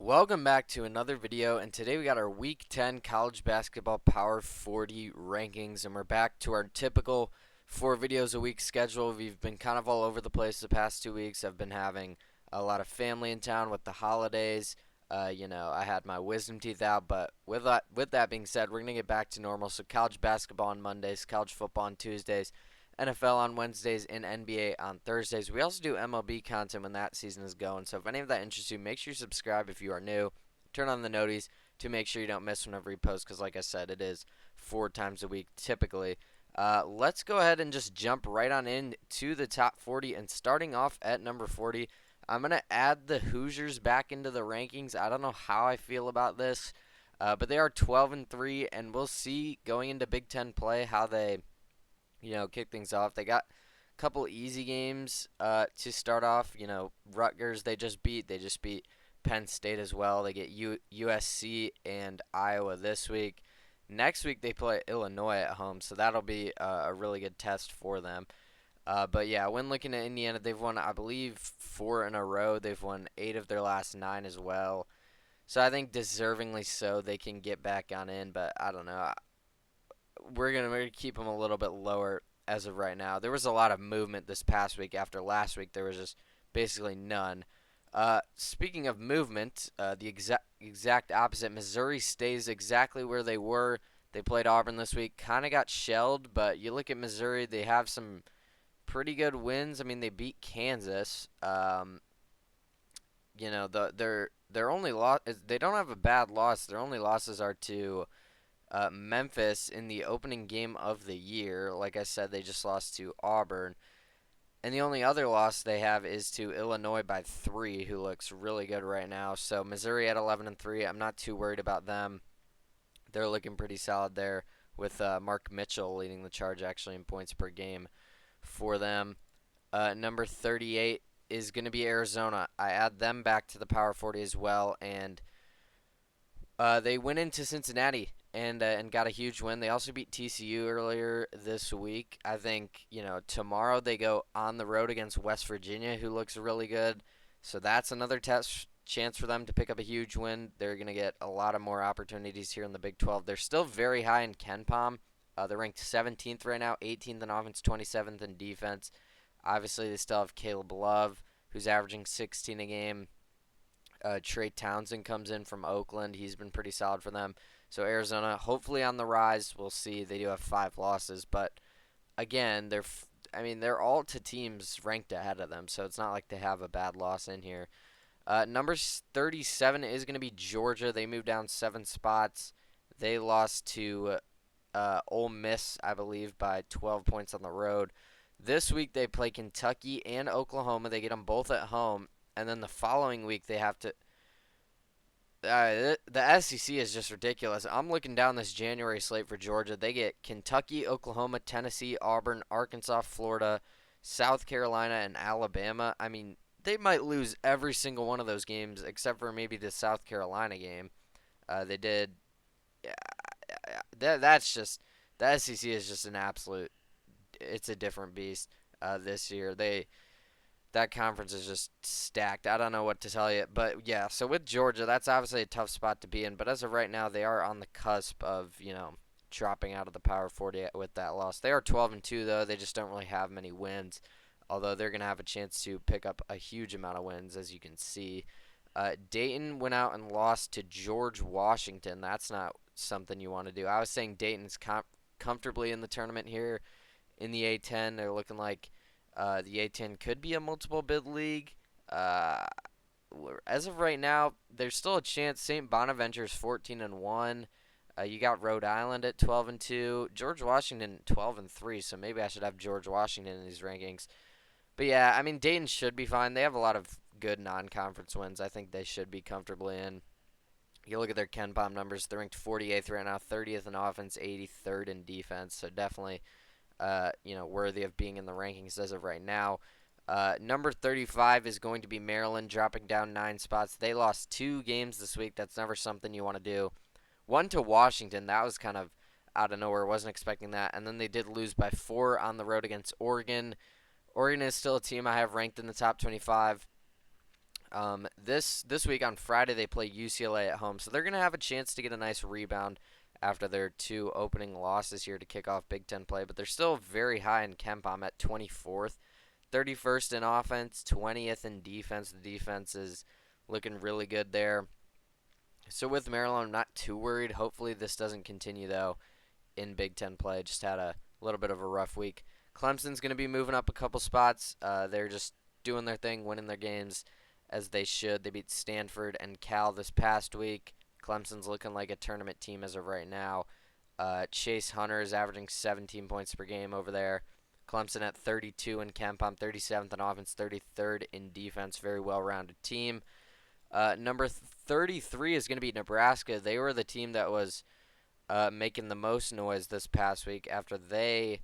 Welcome back to another video, and today we got our Week 10 College Basketball Power 40 rankings, and we're back to our typical 4 videos a week schedule. We've been kind of all over the place the past 2 weeks. I've been having a lot of family in town with the holidays. I had my wisdom teeth out, but with that being said, we're going to get back to normal. So college basketball on Mondays, college football on Tuesdays, NFL on Wednesdays, and NBA on Thursdays. We also do MLB content when that season is going. So if any of that interests you, make sure you subscribe if you are new. Turn on the noties to make sure you don't miss whenever we post, because like I said, it is 4 times a week typically. Let's go ahead and just jump right on in to the top 40. And starting off at number 40, I'm going to add the Hoosiers back into the rankings. I don't know how I feel about this, but they are 12-3, and we'll see going into Big Ten play how they kick things off. They got a couple easy games to start off. Rutgers they just beat. They just beat Penn State as well. They get USC and Iowa this week. Next week they play Illinois at home, so that'll be a really good test for them. But yeah, when looking at Indiana, they've won, I believe, 4 in a row. They've won 8 of their last 9 as well. So I think deservingly so they can get back on in, but I don't know. We're gonna keep them a little bit lower as of right now. There was a lot of movement this past week. After last week, there was just basically none. Speaking of movement, the exact opposite. Missouri stays exactly where they were. They played Auburn this week. Kind of got shelled, but you look at Missouri, they have some pretty good wins. I mean, they beat Kansas. Their only loss, they don't have a bad loss. Their only losses are to Memphis in the opening game of the year. Like I said, they just lost to Auburn. And the only other loss they have is to Illinois by 3, who looks really good right now. So Missouri at 11-3, I'm not too worried about them. They're looking pretty solid there with Mark Mitchell leading the charge actually in points per game for them. Number 38 is going to be Arizona. I add them back to the Power 40 as well, and they went into Cincinnati and got a huge win. They also beat TCU earlier this week. I think tomorrow they go on the road against West Virginia, who looks really good. So that's another chance for them to pick up a huge win. They're going to get a lot of more opportunities here in the Big 12. They're still very high in KenPom. They're ranked 17th right now, 18th in offense, 27th in defense. Obviously, they still have Caleb Love, who's averaging 16 a game. Trey Townsend comes in from Oakland. He's been pretty solid for them. So Arizona, hopefully on the rise. We'll see. They do have 5 losses, but again, they're all to teams ranked ahead of them, so it's not like they have a bad loss in here. Number 37 is going to be Georgia. They moved down 7 spots. They lost to Ole Miss, I believe, by 12 points on the road. This week they play Kentucky and Oklahoma. They get them both at home, and then the following week they have to. The SEC is just ridiculous. I'm looking down this January slate for Georgia. They get Kentucky, Oklahoma, Tennessee, Auburn, Arkansas, Florida, South Carolina, and Alabama. I mean, they might lose every single one of those games except for maybe the South Carolina game. They did. That's just the SEC is just an absolute. It's a different beast this year. That conference is just stacked. I don't know what to tell you, but yeah. So with Georgia, that's obviously a tough spot to be in. But as of right now, they are on the cusp of dropping out of the Power 40 with that loss. They are 12-2 though. They just don't really have many wins. Although they're gonna have a chance to pick up a huge amount of wins, as you can see. Dayton went out and lost to George Washington. That's not something you want to do. I was saying Dayton's comfortably in the tournament here in the A10. They're looking like the A10 could be a multiple bid league. As of right now, there's still a chance. St. Bonaventure's 14-1. You got Rhode Island at 12-2. George Washington 12-3. So maybe I should have George Washington in these rankings. But yeah, I mean Dayton should be fine. They have a lot of good non-conference wins. I think they should be comfortably in. You look at their KenPom numbers. They're ranked 48th right now, 30th in offense, 83rd in defense. So definitely worthy of being in the rankings as of right now. Number 35 is going to be Maryland, dropping down 9 spots. They lost 2 games this week. That's never something you want to do. One to Washington. That was kind of out of nowhere. Wasn't expecting that. And then they did lose by 4 on the road against Oregon. Oregon is still a team I have ranked in the top 25. This week on Friday they play UCLA at home, so they're gonna have a chance to get a nice rebound after their two opening losses here to kick off Big Ten play. But they're still very high in KenPom at 24th, 31st in offense, 20th in defense. The defense is looking really good there. So with Maryland, I'm not too worried. Hopefully this doesn't continue though in Big Ten play. Just had a little bit of a rough week. Clemson's going to be moving up a couple spots. They're just doing their thing, winning their games as they should. They beat Stanford and Cal this past week. Clemson's looking like a tournament team as of right now. Chase Hunter is averaging 17 points per game over there. Clemson at 32 in KenPom, 37th in offense, 33rd in defense. Very well-rounded team. Number 33 is going to be Nebraska. They were the team that was making the most noise this past week after they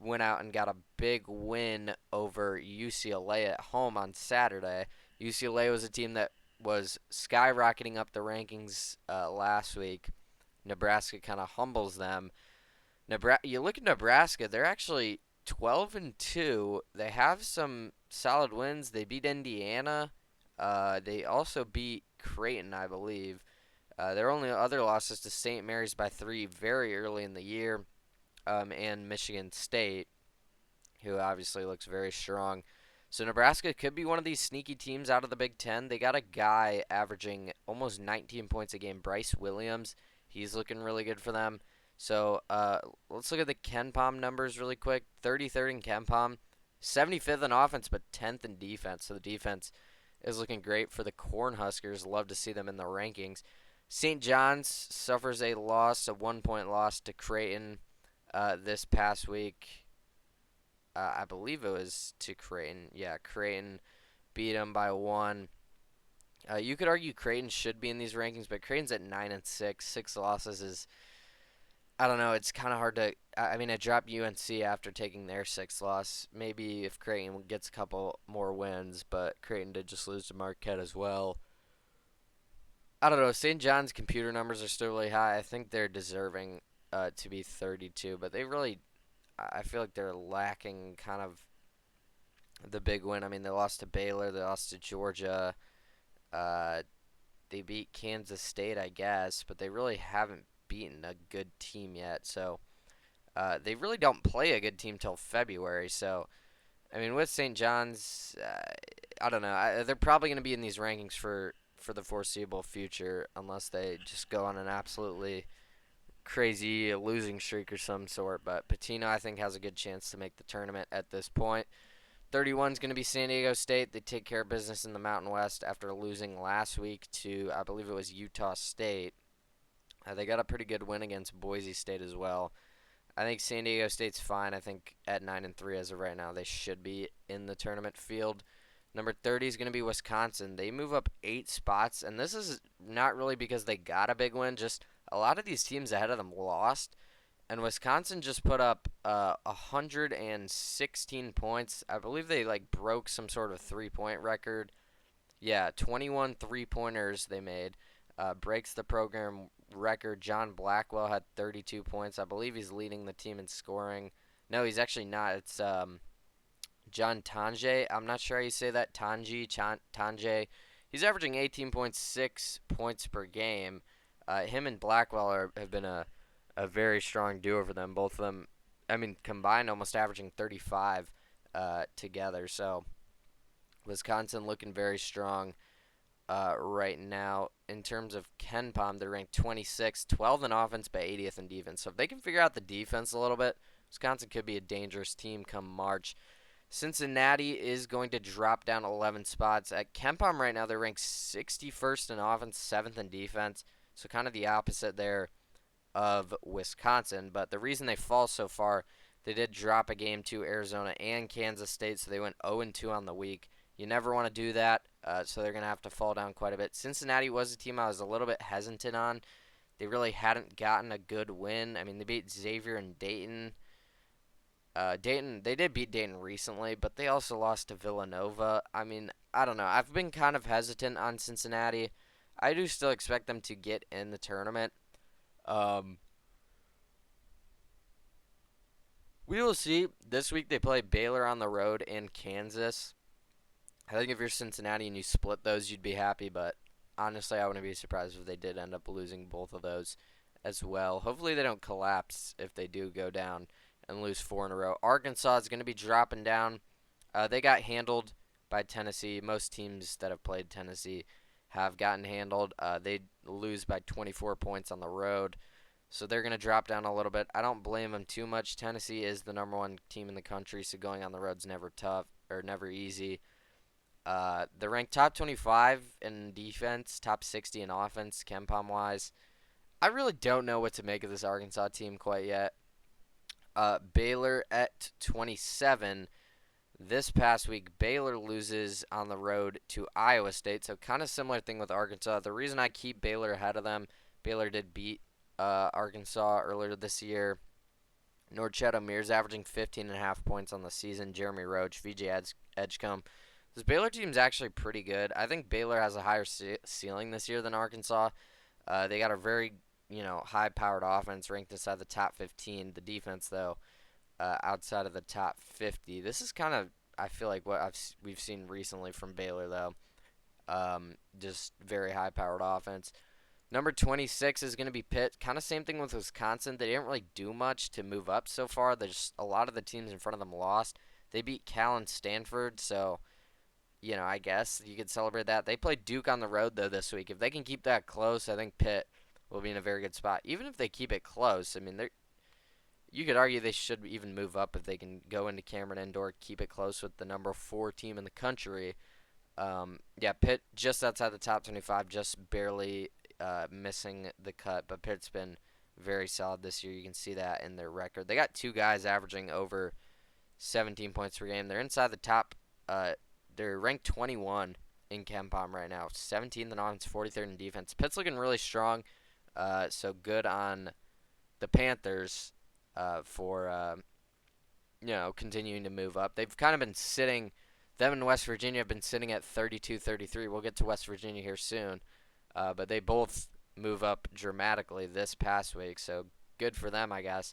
went out and got a big win over UCLA at home on Saturday. UCLA was a team that was skyrocketing up the rankings last week. Nebraska kind of humbles them. You look at Nebraska; they're actually 12-2. They have some solid wins. They beat Indiana. They also beat Creighton, I believe. Their only other losses to St. Mary's by 3 very early in the year, and Michigan State, who obviously looks very strong. So Nebraska could be one of these sneaky teams out of the Big Ten. They got a guy averaging almost 19 points a game, Bryce Williams. He's looking really good for them. So let's look at the KenPom numbers really quick. 33rd in KenPom, 75th in offense, but 10th in defense. So the defense is looking great for the Cornhuskers. Love to see them in the rankings. St. John's suffers a loss, a 1-point loss to Creighton this past week. I believe it was to Creighton. Yeah, Creighton beat them by 1. You could argue Creighton should be in these rankings, but Creighton's at 9-6. 6 losses is, I don't know. It's kind of hard to. I mean, I dropped UNC after taking their 6th loss. Maybe if Creighton gets a couple more wins, but Creighton did just lose to Marquette as well. I don't know. St. John's computer numbers are still really high. I think they're deserving to be 32, but they really, I feel like they're lacking kind of the big win. I mean, they lost to Baylor, they lost to Georgia, uh, they beat Kansas State, I guess, but they really haven't beaten a good team yet. So they really don't play a good team till February. So I mean, with St. John's, I don't know. They're probably going to be in these rankings for the foreseeable future unless they just go on an absolutely crazy losing streak or some sort. But Pitino, I think, has a good chance to make the tournament at this point. 31 is going to be San Diego State. They take care of business in the Mountain West after losing last week to, I believe it was Utah State. They got a pretty good win against Boise State as well. I think San Diego State's fine. I think at 9-3 as of right now, they should be in the tournament field. Number 30 is going to be Wisconsin. They move up 8 spots, and this is not really because they got a big win. Just a lot of these teams ahead of them lost, and Wisconsin just put up 116 points. I believe they broke some sort of 3-point record. Yeah, 21 3-pointers they made. Breaks the program record. John Blackwell had 32 points. I believe he's leading the team in scoring. No, he's actually not. It's John Tonje. I'm not sure how you say that. Tonje. He's averaging 18.6 points per game. Him and Blackwell have been a very strong duo for them. Both of them, I mean, combined almost averaging 35 together. So Wisconsin looking very strong right now. In terms of KenPom, they're ranked 26th, 12th in offense, but 80th in defense. So if they can figure out the defense a little bit, Wisconsin could be a dangerous team come March. Cincinnati is going to drop down 11 spots. At KenPom right now, they're ranked 61st in offense, 7th in defense. So kind of the opposite there of Wisconsin. But the reason they fall so far, they did drop a game to Arizona and Kansas State, so they went 0-2 on the week. You never want to do that, so they're going to have to fall down quite a bit. Cincinnati was a team I was a little bit hesitant on. They really hadn't gotten a good win. I mean, they beat Xavier and Dayton. They did beat Dayton recently, but they also lost to Villanova. I mean, I don't know. I've been kind of hesitant on Cincinnati. I do still expect them to get in the tournament. We will see. This week they play Baylor on the road in Kansas. I think if you're Cincinnati and you split those, you'd be happy, but honestly, I wouldn't be surprised if they did end up losing both of those as well. Hopefully, they don't collapse if they do go down and lose 4 in a row. Arkansas is going to be dropping down. They got handled by Tennessee. Most teams that have played Tennessee have gotten handled. They lose by 24 points on the road, so they're going to drop down a little bit. I don't blame them too much. Tennessee is the #1 team in the country, so going on the road's never tough or never easy. They're ranked top 25 in defense, top 60 in offense, KenPom wise. I really don't know what to make of this Arkansas team quite yet. Baylor at 27. This past week, Baylor loses on the road to Iowa State, so kind of similar thing with Arkansas. The reason I keep Baylor ahead of them, Baylor did beat Arkansas earlier this year. Norchad Omiir's averaging 15.5 points on the season. Jeremy Roach, VJ Edgecombe. This Baylor team's actually pretty good. I think Baylor has a higher ceiling this year than Arkansas. They got a very high-powered offense ranked inside the top 15. The defense, though, outside of the top 50. This is kind of, I feel like, what we've seen recently from Baylor, though. Just very high-powered offense. Number 26 is going to be Pitt. Kind of same thing with Wisconsin. They didn't really do much to move up so far. There's a lot of the teams in front of them lost. They beat Cal and Stanford, so I guess you could celebrate that. They play Duke on the road, though, this week. If they can keep that close, I think Pitt will be in a very good spot. Even if they keep it close, I mean, you could argue they should even move up if they can go into Cameron Indoor, keep it close with the #4 team in the country. Pitt just outside the top 25, just barely missing the cut, but Pitt's been very solid this year. You can see that in their record. They got 2 guys averaging over 17 points per game. They're inside the top. They're ranked 21 in KenPom right now. 17th in offense, 43rd in defense. Pitt's looking really strong. So good on the Panthers for continuing to move up. They've kind of been sitting. Them and West Virginia have been sitting at 32, 33. We'll get to West Virginia here soon. But they both move up dramatically this past week. So good for them, I guess.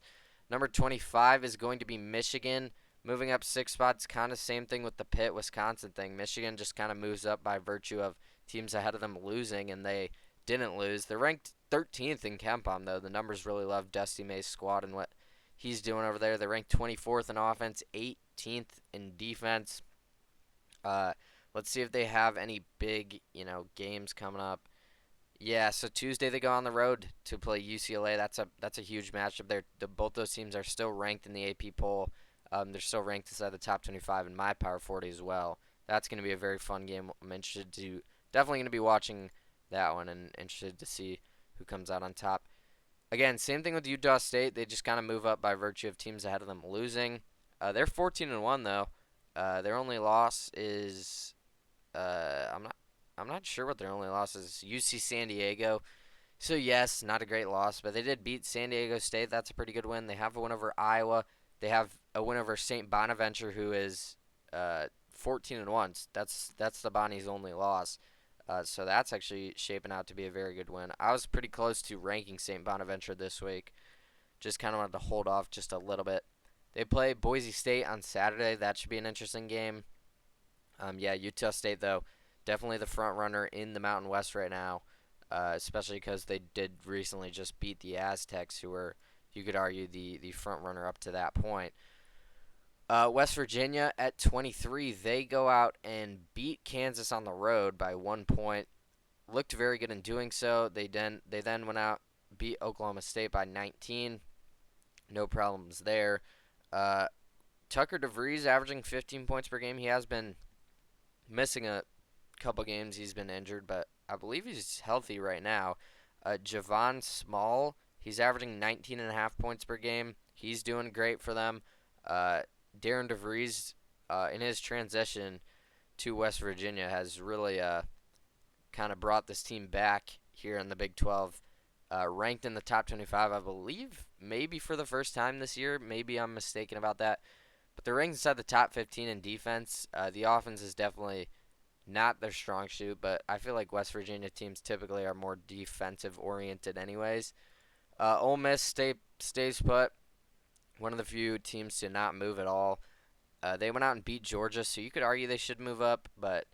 Number 25 is going to be Michigan. Moving up 6 spots, kind of same thing with the Pitt-Wisconsin thing. Michigan just kind of moves up by virtue of teams ahead of them losing, and they didn't lose. They're ranked 13th in KenPom, though. The numbers really love Dusty May's squad and what he's doing over there. They're ranked 24th in offense, 18th in defense. Let's see if they have any big, games coming up. Yeah, so Tuesday they go on the road to play UCLA. That's a huge matchup there. Both those teams are still ranked in the AP poll. They're still ranked inside the top 25 in my Power 40 as well. That's going to be a very fun game. I'm definitely going to be watching that one and interested to see who comes out on top. Again, same thing with Utah State. They just kind of move up by virtue of teams ahead of them losing. They're 14-1 though. Their only loss is I'm not sure what their only loss is. UC San Diego. So yes, not a great loss, but they did beat San Diego State. That's a pretty good win. They have a win over Iowa. They have a win over St. Bonaventure, who is 14-1. That's the Bonnie's only loss. So that's actually shaping out to be a very good win. I was pretty close to ranking St. Bonaventure this week. Just kind of wanted to hold off just a little bit. They play Boise State on Saturday. That should be an interesting game. Utah State, though, definitely the front runner in the Mountain West right now, especially because they did recently just beat the Aztecs, who were, you could argue, the front runner up to that point. West Virginia at 23, they go out and beat Kansas on the road by 1 point. Looked very good in doing so. They then went out, beat Oklahoma State by 19. No problems there. Tucker DeVries averaging 15 points per game. He has been missing a couple games. He's been injured, but I believe he's healthy right now. Javon Small, he's averaging 19.5 points per game. He's doing great for them. Darren DeVries, in his transition to West Virginia, has really kind of brought this team back here in the Big 12. Ranked in the top 25, I believe, maybe for the first time this year. Maybe I'm mistaken about that. But they're ranked inside the top 15 in defense. The offense is definitely not their strong suit, but I feel like West Virginia teams typically are more defensive-oriented anyways. Ole Miss stays put. One of the few teams to not move at all. They went out and beat Georgia, so you could argue they should move up, but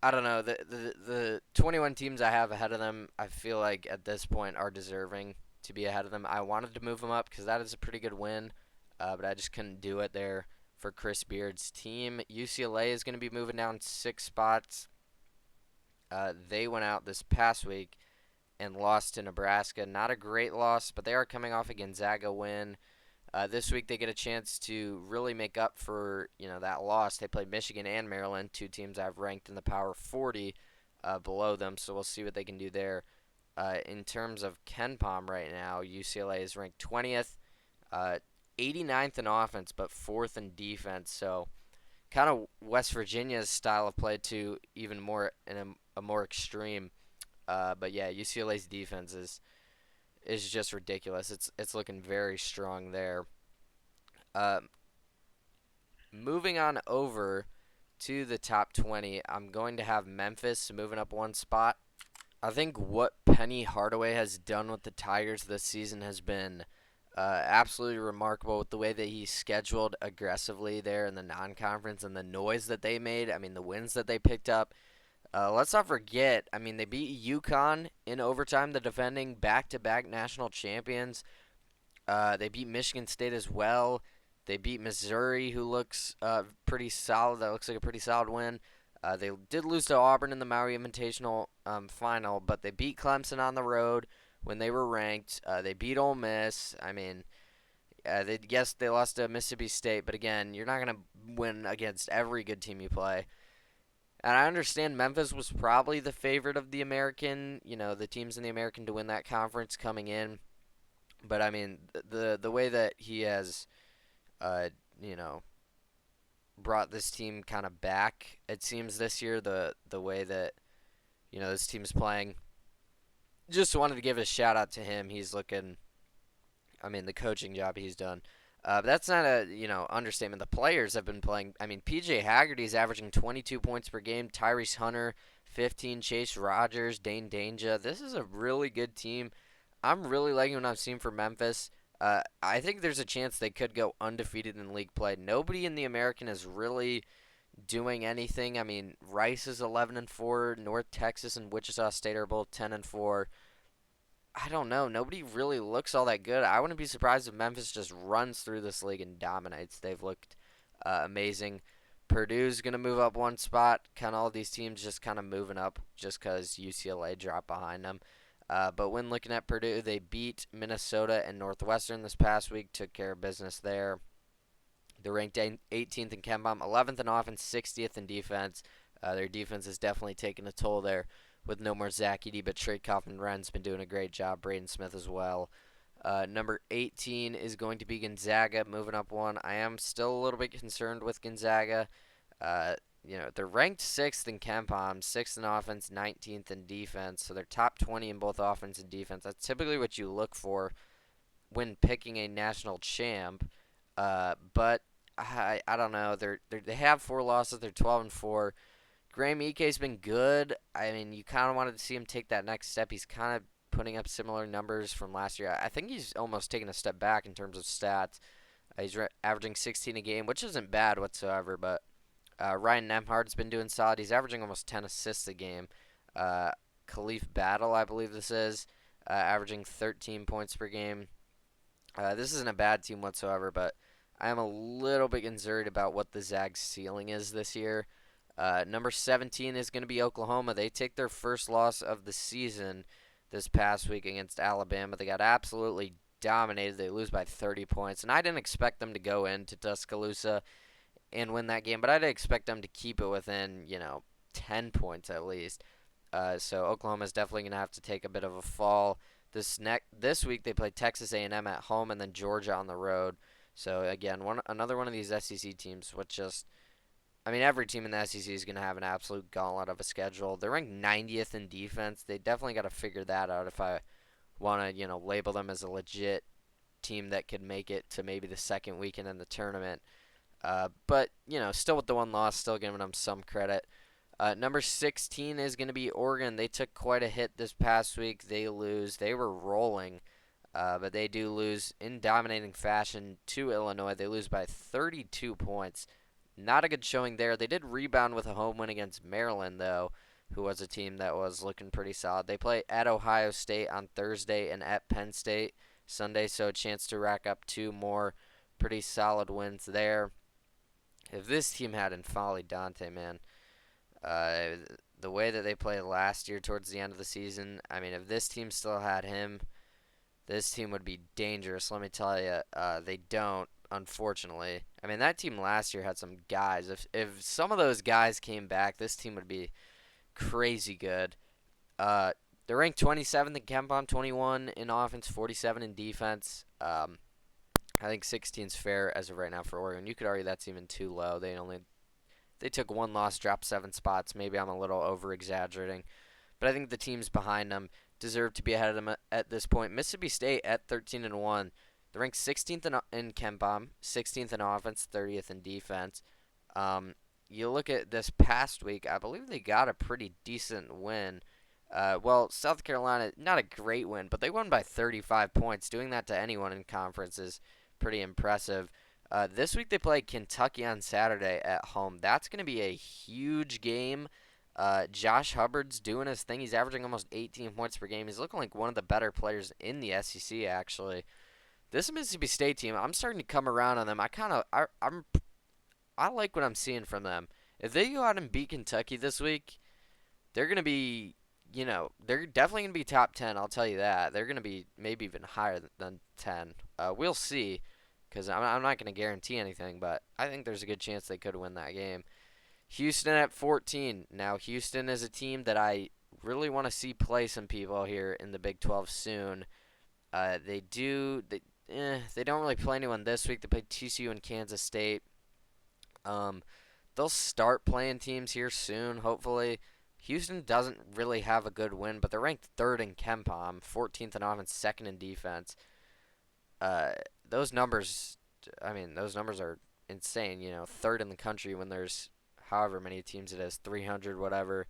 I don't know. The 21 teams I have ahead of them, I feel like at this point are deserving to be ahead of them. I wanted to move them up because that is a pretty good win, but I just couldn't do it there for Chris Beard's team. UCLA is going to be moving down 6 spots. They went out this past week and lost to Nebraska. Not a great loss, but they are coming off a Gonzaga win. This week they get a chance to really make up for that loss. They played Michigan and Maryland, two teams I've ranked in the Power 40 below them. So we'll see what they can do there. In terms of KenPom right now, UCLA is ranked 20th, 89th in offense, but 4th in defense. So kind of West Virginia's style of play too, even more in a more extreme. But yeah, UCLA's defense is just ridiculous. It's looking very strong there. Uh, Moving on over to the top 20, I'm going to have Memphis moving up 1 spot. I think what Penny Hardaway has done with the Tigers this season has been absolutely remarkable with the way that he scheduled aggressively there in the non-conference and the noise that they made. I mean, the wins that they picked up. Let's not forget, I mean, they beat UConn in overtime, the defending back-to-back national champions. They beat Michigan State as well. They beat Missouri, who looks pretty solid. That looks like a pretty solid win. They did lose to Auburn in the Maui Invitational final, but they beat Clemson on the road when they were ranked. They beat Ole Miss. I mean, yes, they lost to Mississippi State, but again, you're not going to win against every good team you play. And I understand Memphis was probably the favorite of the American, the teams in the American to win that conference coming in. But I mean, the way that he has, uh, you know, brought this team kind of back, it seems this year, the way that this team's playing. Just wanted to give a shout out to him. He's looking, I mean, the coaching job he's done. But that's not a understatement. The players have been playing. I mean, PJ Haggerty's averaging 22 points per game. Tyrese Hunter, 15. Chase Rogers, Dane Danger. This is a really good team. I'm really liking what I've seen for Memphis. I think there's a chance they could go undefeated in league play. Nobody in the American is really doing anything. I mean, Rice is 11-4. North Texas and Wichita State are both 10-4. I don't know. Nobody really looks all that good. I wouldn't be surprised if Memphis just runs through this league and dominates. They've looked amazing. Purdue's going to move up 1 spot. Kind of all these teams just kind of moving up just because UCLA dropped behind them. But when looking at Purdue, they beat Minnesota and Northwestern this past week, took care of business there. They're ranked 18th in KenPom, 11th in offense, 60th in defense. Their defense has definitely taken a toll there with no more Zach Edey, but Trey Kaufman-Wren's been doing a great job. Braden Smith as well. Number 18 is going to be Gonzaga, moving up 1. I am still a little bit concerned with Gonzaga. They're ranked 6th in KenPom, 6th in offense, 19th in defense. So they're top 20 in both offense and defense. That's typically what you look for when picking a national champ. But I don't know. They have 4 losses. They're 12-4. Graham Ike's been good. I mean, you kind of wanted to see him take that next step. He's kind of putting up similar numbers from last year. I think he's almost taken a step back in terms of stats. He's averaging 16 a game, which isn't bad whatsoever, but Ryan Nembhard's been doing solid. He's averaging almost 10 assists a game. Khalif Battle, I believe this is, averaging 13 points per game. This isn't a bad team whatsoever, but I am a little bit concerned about what the Zags' ceiling is this year. Number 17 is going to be Oklahoma. They take their first loss of the season this past week against Alabama. They got absolutely dominated. They lose by 30 points, and I didn't expect them to go into Tuscaloosa and win that game, but I did expect them to keep it within 10 points at least. So Oklahoma's definitely going to have to take a bit of a fall. This week they play Texas A&M at home and then Georgia on the road. So again, another one of these SEC teams with just, I mean, every team in the SEC is going to have an absolute gauntlet of a schedule. They're ranked 90th in defense. They definitely got to figure that out if I want to, label them as a legit team that could make it to maybe the second weekend in the tournament. But, still with the 1 loss, still giving them some credit. Number 16 is going to be Oregon. They took quite a hit this past week. They lose. They were rolling, but they do lose in dominating fashion to Illinois. They lose by 32 points. not a good showing there. They did rebound with a home win against Maryland, though, who was a team that was looking pretty solid. They play at Ohio State on Thursday and at Penn State Sunday, so a chance to rack up 2 more pretty solid wins there. If this team had N'Faly Dante, man, uh, the way that they played last year towards the end of the season, I mean, if this team still had him, this team would be dangerous. Let me tell you, they don't, unfortunately. I mean, that team last year had some guys. If some of those guys came back, this team would be crazy good. Uh, they're ranked 27th in KenPom, 21 in offense, 47 in defense. I think 16 is fair as of right now for Oregon. You could argue that's even too low. They took 1 loss, dropped 7 spots. Maybe I'm a little over exaggerating, but I think the teams behind them deserve to be ahead of them at this point. Mississippi State at 13-1. They're ranked 16th in KenPom, 16th in offense, 30th in defense. You look at this past week, I believe they got a pretty decent win. Well, South Carolina, not a great win, but they won by 35 points. Doing that to anyone in conference is pretty impressive. This week they play Kentucky on Saturday at home. That's going to be a huge game. Josh Hubbard's doing his thing. He's averaging almost 18 points per game. He's looking like one of the better players in the SEC, actually. This Mississippi State team, I'm starting to come around on them. I like what I'm seeing from them. If they go out and beat Kentucky this week, they're going to be, they're definitely going to be top 10, I'll tell you that. They're going to be maybe even higher than 10. We'll see, because I'm not going to guarantee anything, but I think there's a good chance they could win that game. Houston at 14. Now, Houston is a team that I really want to see play some people here in the Big 12 soon. They don't really play anyone this week. They play TCU and Kansas State. They'll start playing teams here soon, hopefully. Houston doesn't really have a good win, but they're ranked 3rd in KenPom, 14th in offense, 2nd in defense. Those numbers are insane. 3rd in the country when there's however many teams it is, 300, whatever.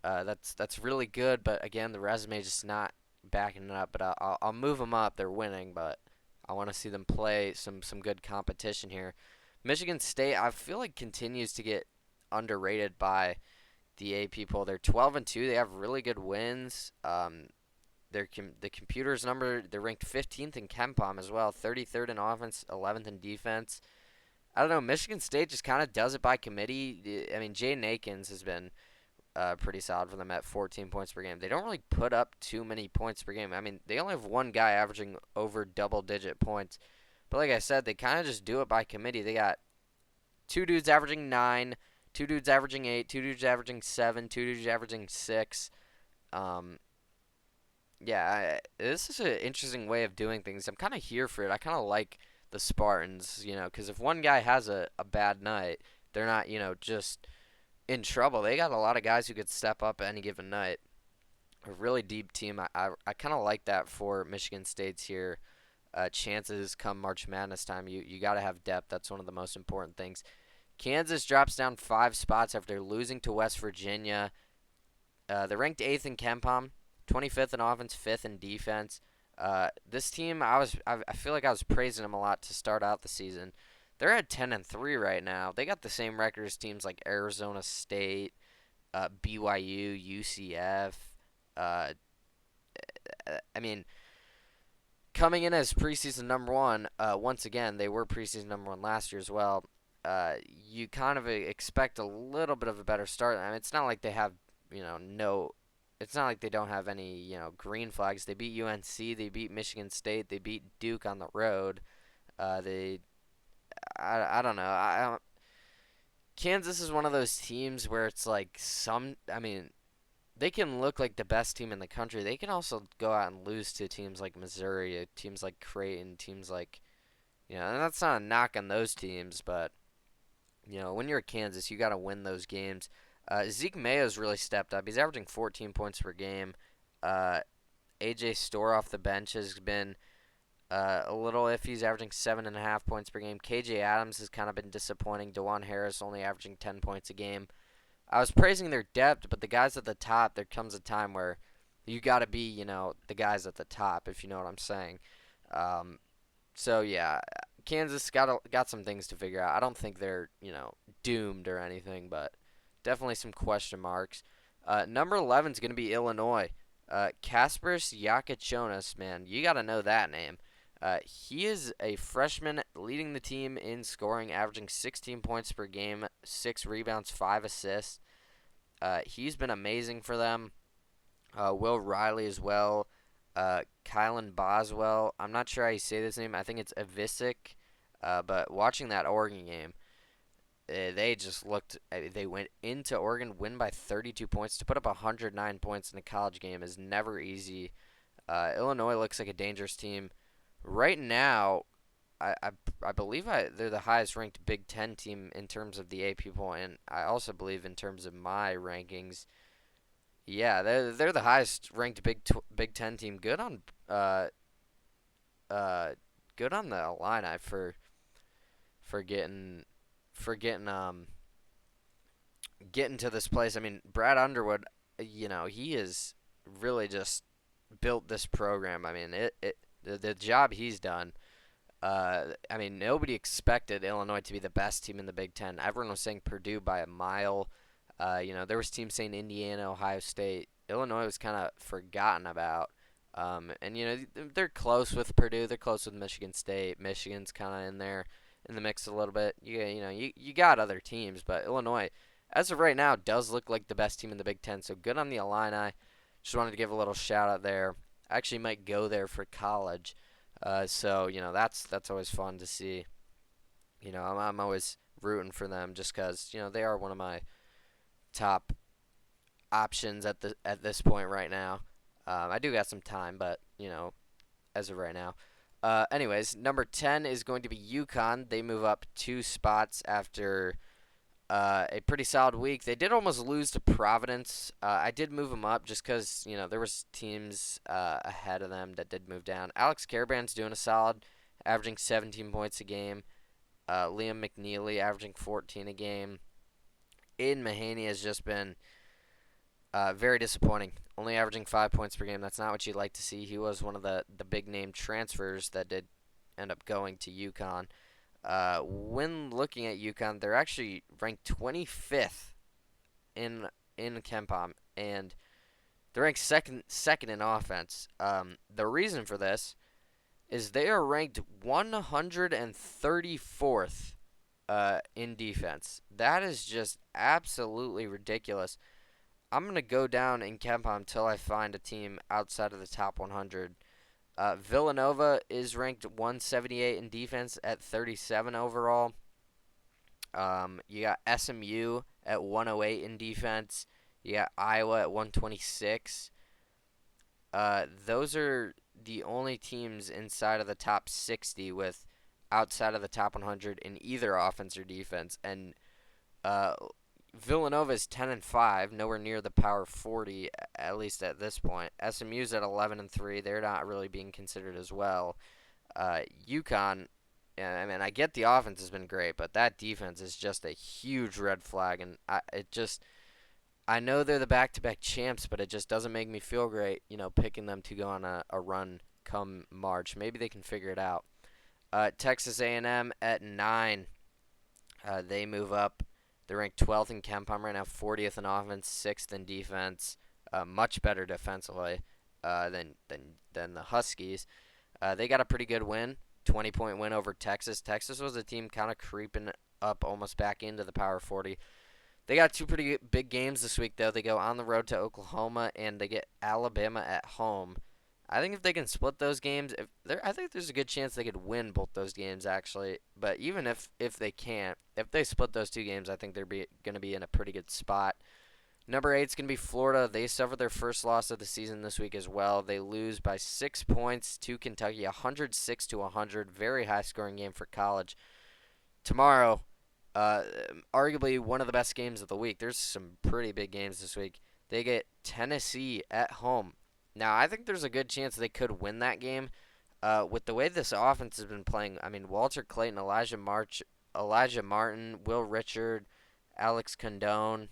That's really good, but again, the resume is just not backing it up. But I'll move them up. They're winning, but I want to see them play some good competition here. Michigan State, I feel like, continues to get underrated by the AP poll. They're 12-2. They have really good wins. The computers number, they're ranked 15th in KenPom as well, 33rd in offense, 11th in defense. I don't know. Michigan State just kind of does it by committee. I mean, Jaden Akins has been pretty solid for them at 14 points per game. They don't really put up too many points per game. I mean, they only have one guy averaging over double-digit points. But like I said, they kind of just do it by committee. They got 2 dudes averaging 9, 2 dudes averaging 8, 2 dudes averaging 7, 2 dudes averaging 6. This is an interesting way of doing things. I'm kind of here for it. I kind of like the Spartans, because if one guy has a bad night, they're not, just in trouble. They got a lot of guys who could step up any given night. A really deep team. I kind of like that for Michigan State's here. Chances come March Madness time. You got to have depth. That's one of the most important things. Kansas drops down 5 spots after losing to West Virginia. They're ranked 8th in KenPom, 25th in offense, 5th in defense. This team, I feel like I was praising them a lot to start out the season. They're at 10-3 right now. They got the same record as teams like Arizona State, BYU, UCF. I mean, coming in as preseason number 1, once again, they were preseason number 1 last year as well. You kind of expect a little bit of a better start. I mean, it's not like they have, it's not like they don't have any, green flags. They beat UNC, they beat Michigan State, they beat Duke on the road. I don't know. Kansas is one of those teams where it's like they can look like the best team in the country. They can also go out and lose to teams like Missouri, teams like Creighton, teams like, and that's not a knock on those teams, but, when you're at Kansas, you got to win those games. Zeke Mayo's really stepped up. He's averaging 14 points per game. AJ Storr off the bench has been a little iffy. He's averaging 7.5 points per game. KJ Adams has kind of been disappointing. DeJuan Harris only averaging 10 points a game. I was praising their depth, but the guys at the top, there comes a time where you got to be, the guys at the top, if you know what I'm saying. So, yeah, Kansas got some things to figure out. I don't think they're doomed or anything, but definitely some question marks. Number 11 is going to be Illinois. Kasparas Yakachonis, man, you got to know that name. He is a freshman leading the team in scoring, averaging 16 points per game, 6 rebounds, 5 assists. He's been amazing for them. Will Riley as well. Kylan Boswell. I'm not sure how you say this name. I think it's Avicic. But watching that Oregon game, they just looked. They went into Oregon, win by 32 points. To put up 109 points in a college game is never easy. Illinois looks like a dangerous team. Right now, I believe they're the highest ranked Big Ten team in terms of the AP poll, and I also believe in terms of my rankings. Yeah, they're the highest ranked Big Ten team. Uh good on the Illini for getting for getting getting to this place. I mean, Brad Underwood, he has really just built this program. I mean, the job he's done. I mean, nobody expected Illinois to be the best team in the Big Ten. Everyone was saying Purdue by a mile. There was teams saying Indiana, Ohio State. Illinois was kind of forgotten about. And they're close with Purdue. They're close with Michigan State. Michigan's kind of in there in the mix a little bit. You got other teams, but Illinois, as of right now, does look like the best team in the Big Ten. So good on the Illini. Just wanted to give a little shout out there. I actually might go there for college. So that's always fun to see. I'm always rooting for them just because they are one of my top options at this point right now. I do got some time, but as of right now. Anyways, number 10 is going to be UConn. They move up 2 spots after a pretty solid week. They did almost lose to Providence. I did move them up just because there was teams ahead of them that did move down. Alex Karaban's doing a solid, averaging 17 points a game. Liam McNeely averaging 14 a game. Aiden Mahaney has just been very disappointing. Only averaging 5 points per game. That's not what you'd like to see. He was one of the big name transfers that did end up going to UConn. When looking at UConn, they're actually ranked 25th in KenPom, and they're ranked second in offense. The reason for this is they are ranked 134th in defense. That is just absolutely ridiculous. I'm going to go down in KenPom until I find a team outside of the top 100. Villanova is ranked 178 in defense at 37 overall. You got SMU at 108 in defense. You got Iowa at 126. Those are the only teams inside of the top 60 with outside of the top 100 in either offense or defense. And Villanova is 10-5, nowhere near the Power 40, at least at this point. SMU's at 11-3; they're not really being considered as well. UConn, I mean, I get the offense has been great, but that defense is just a huge red flag, and I know they're the back-to-back champs, but it just doesn't make me feel great, picking them to go on a run come March. Maybe they can figure it out. Texas A&M at 9, they move up. They're ranked 12th in KenPom right now, 40th in offense, 6th in defense. Much better defensively than the Huskies. They got a pretty good win, 20-point win over Texas. Texas was a team kind of creeping up almost back into the Power 40. They got 2 pretty big games this week, though. They go on the road to Oklahoma, and they get Alabama at home. I think if they can split those games, I think there's a good chance they could win both those games, actually. But even if they can't, if they split those 2 games, I think they're going to be in a pretty good spot. Number 8 is going to be Florida. They suffered their first loss of the season this week as well. They lose by 6 points to Kentucky, 106-100. Very high-scoring game for college. Tomorrow, arguably one of the best games of the week. There's some pretty big games this week. They get Tennessee at home. Now, I think there's a good chance they could win that game. With the way this offense has been playing, I mean, Walter Clayton, Elijah Martin, Will Richard, Alex Condone.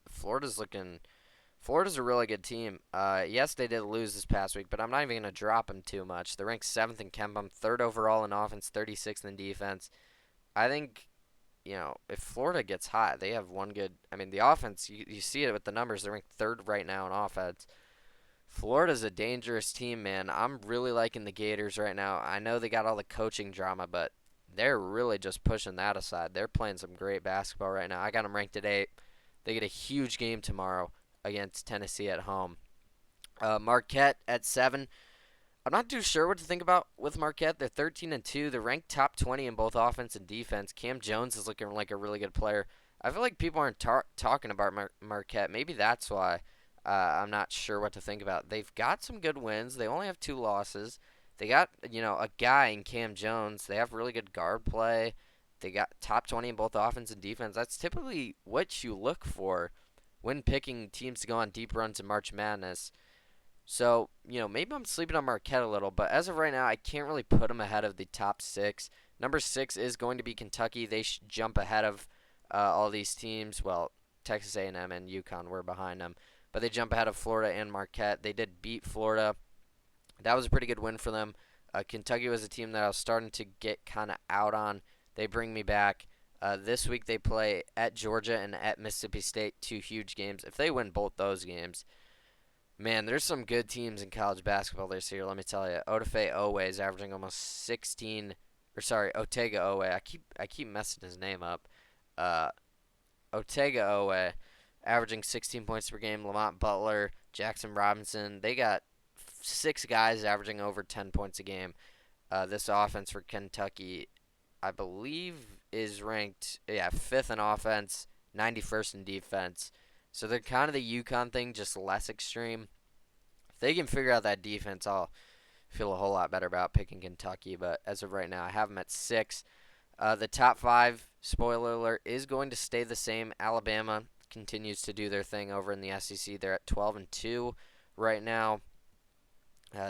Florida's looking Florida's a really good team. Yes, they did lose this past week, but I'm not even going to drop them too much. They're ranked 7th in KenPom, 3rd overall in offense, 36th in defense. I think, if Florida gets hot, they have one good. I mean, the offense, you see it with the numbers. They're ranked 3rd right now in offense. Florida's a dangerous team, man. I'm really liking the Gators right now. I know they got all the coaching drama, but they're really just pushing that aside. They're playing some great basketball right now. I got them ranked at 8. They get a huge game tomorrow against Tennessee at home. Marquette at 7. I'm not too sure what to think about with Marquette. They're 13 and 2. They're ranked top 20 in both offense and defense. Cam Jones is looking like a really good player. I feel like people aren't talking about Marquette. Maybe that's why. I'm not sure what to think about. They've got some good wins. They only have 2 losses. They got, a guy in Cam Jones. They have really good guard play. They got top 20 in both offense and defense. That's typically what you look for when picking teams to go on deep runs in March Madness. So, maybe I'm sleeping on Marquette a little, but as of right now, I can't really put them ahead of the top 6. Number 6 is going to be Kentucky. They should jump ahead of all these teams. Well, Texas A&M and UConn were behind them, but they jump ahead of Florida and Marquette. They did beat Florida. That was a pretty good win for them. Kentucky was a team that I was starting to get kind of out on. They bring me back. This week they play at Georgia and at Mississippi State, 2 huge games. If they win both those games, man, there's some good teams in college basketball this year. Let me tell you, Odafe Owe is averaging almost 16, or sorry, Otega Owe. I keep messing his name up. Uh, Otega Owe averaging 16 points per game. Lamont Butler, Jackson Robinson. They got 6 guys averaging over 10 points a game. This offense for Kentucky, I believe, is ranked 5th in offense, 91st in defense. So they're kind of the UConn thing, just less extreme. If they can figure out that defense, I'll feel a whole lot better about picking Kentucky. But as of right now, I have them at 6. The top 5, spoiler alert, is going to stay the same. Alabama continues to do their thing over in the SEC. They're at 12 and 2 right now.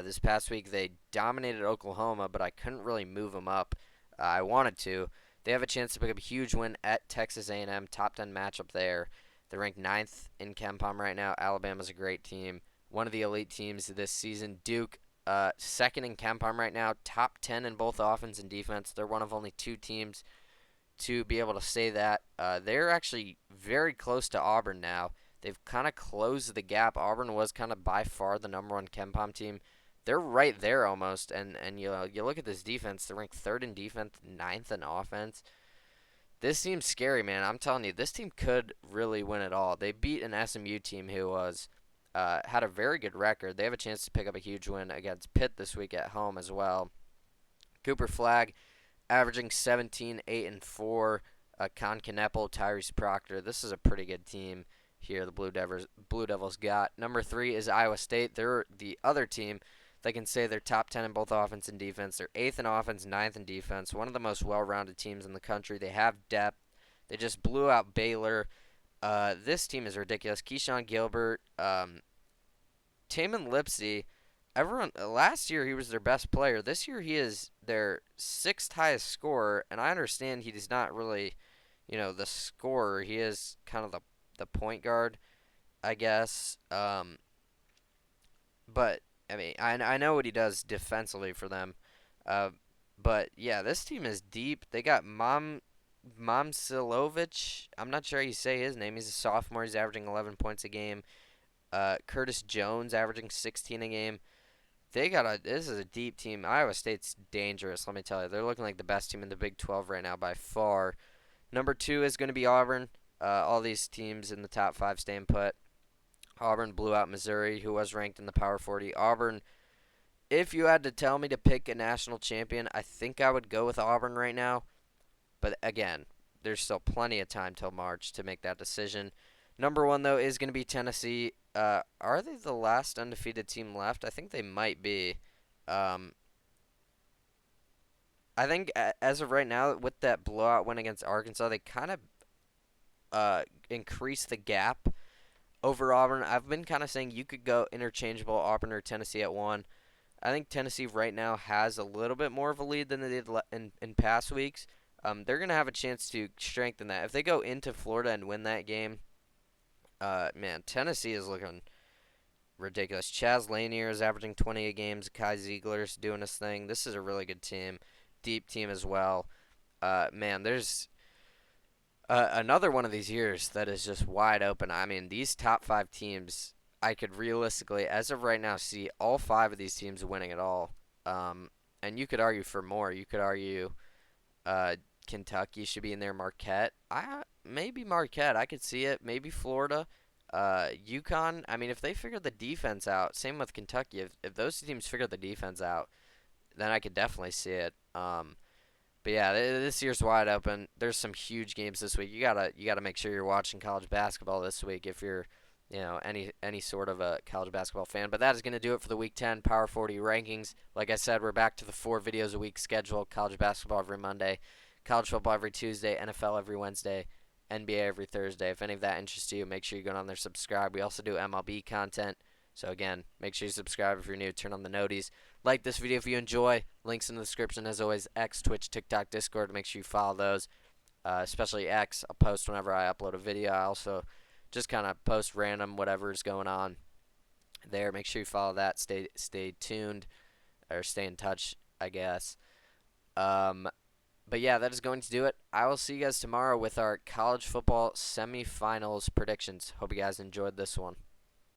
This past week they dominated Oklahoma, but I couldn't really move them up. I wanted to. They have a chance to pick up a huge win at Texas A&M, top 10 matchup there. They're ranked 9th in KenPom right now. Alabama's a great team, one of the elite teams this season. Duke, 2nd in KenPom right now, top 10 in both offense and defense. They're one of only 2 teams to be able to say that. They're actually very close to Auburn now. They've kind of closed the gap. Auburn was kind of by far the number 1 KenPom team. They're right there almost, and you look at this defense. They're ranked 3rd in defense, 9th in offense. This seems scary, man. I'm telling you, this team could really win it all. They beat an SMU team who was had a very good record. They have a chance to pick up a huge win against Pitt this week at home as well. Cooper Flagg averaging 17, 8, and 4. Con Kneppel, Tyrese Proctor. This is a pretty good team here. The Blue Devils got. Number 3 is Iowa State. They're the other team. They can say they're top 10 in both offense and defense. They're 8th in offense, 9th in defense. One of the most well-rounded teams in the country. They have depth. They just blew out Baylor. This team is ridiculous. Keyshawn Gilbert, Tamin Lipsey. Everyone last year he was their best player. This year he is their 6th highest scorer, and I understand he's not really, the scorer. He is kind of the point guard, I guess. But I mean, I know what he does defensively for them. But yeah, this team is deep. They got Momcilovic. I'm not sure how you say his name. He's a sophomore. He's averaging 11 points a game. Curtis Jones averaging 16 a game. This is a deep team. Iowa State's dangerous, let me tell you. They're looking like the best team in the Big 12 right now by far. Number 2 is going to be Auburn. All these teams in the top 5 staying put. Auburn blew out Missouri, who was ranked in the Power 40. Auburn, if you had to tell me to pick a national champion, I think I would go with Auburn right now. But again, there's still plenty of time till March to make that decision. Number 1, though, is going to be Tennessee. Are they the last undefeated team left? I think they might be. I think as of right now, with that blowout win against Arkansas, they kind of increased the gap over Auburn. I've been kind of saying you could go interchangeable Auburn or Tennessee at 1. I think Tennessee right now has a little bit more of a lead than they did in past weeks. They're going to have a chance to strengthen that. If they go into Florida and win that game, Man, Tennessee is looking ridiculous. Chaz Lanier is averaging 20 a game. Kai Ziegler's doing his thing. This is a really good team. Deep team as well. Man, there's another one of these years that is just wide open. I mean, these top five teams, I could realistically, as of right now, see all five of these teams winning it all. And you could argue for more. You could argue uh, Kentucky should be in there. Marquette, maybe Marquette. I could see it. Maybe Florida. UConn. I mean, if they figure the defense out, same with Kentucky. If those teams figure the defense out, then I could definitely see it. But yeah, this year's wide open. There's some huge games this week. You gotta make sure you're watching college basketball this week if you're, any sort of a college basketball fan. But that is gonna do it for the Week 10 Power 40 rankings. Like I said, we're back to the 4 videos a week schedule. College basketball every Monday, college football every Tuesday, NFL every Wednesday, NBA every Thursday. If any of that interests you, make sure you go on there, subscribe. We also do MLB content. So again, make sure you subscribe if you're new. Turn on the noties. Like this video if you enjoy. Links in the description as always. X, Twitch, TikTok, Discord. Make sure you follow those. Especially X. I'll post whenever I upload a video. I also just kind of post random whatever is going on there. Make sure you follow that. Stay tuned or stay in touch, I guess. Um, but yeah, that is going to do it. I will see you guys tomorrow with our college football semifinals predictions. Hope you guys enjoyed this one.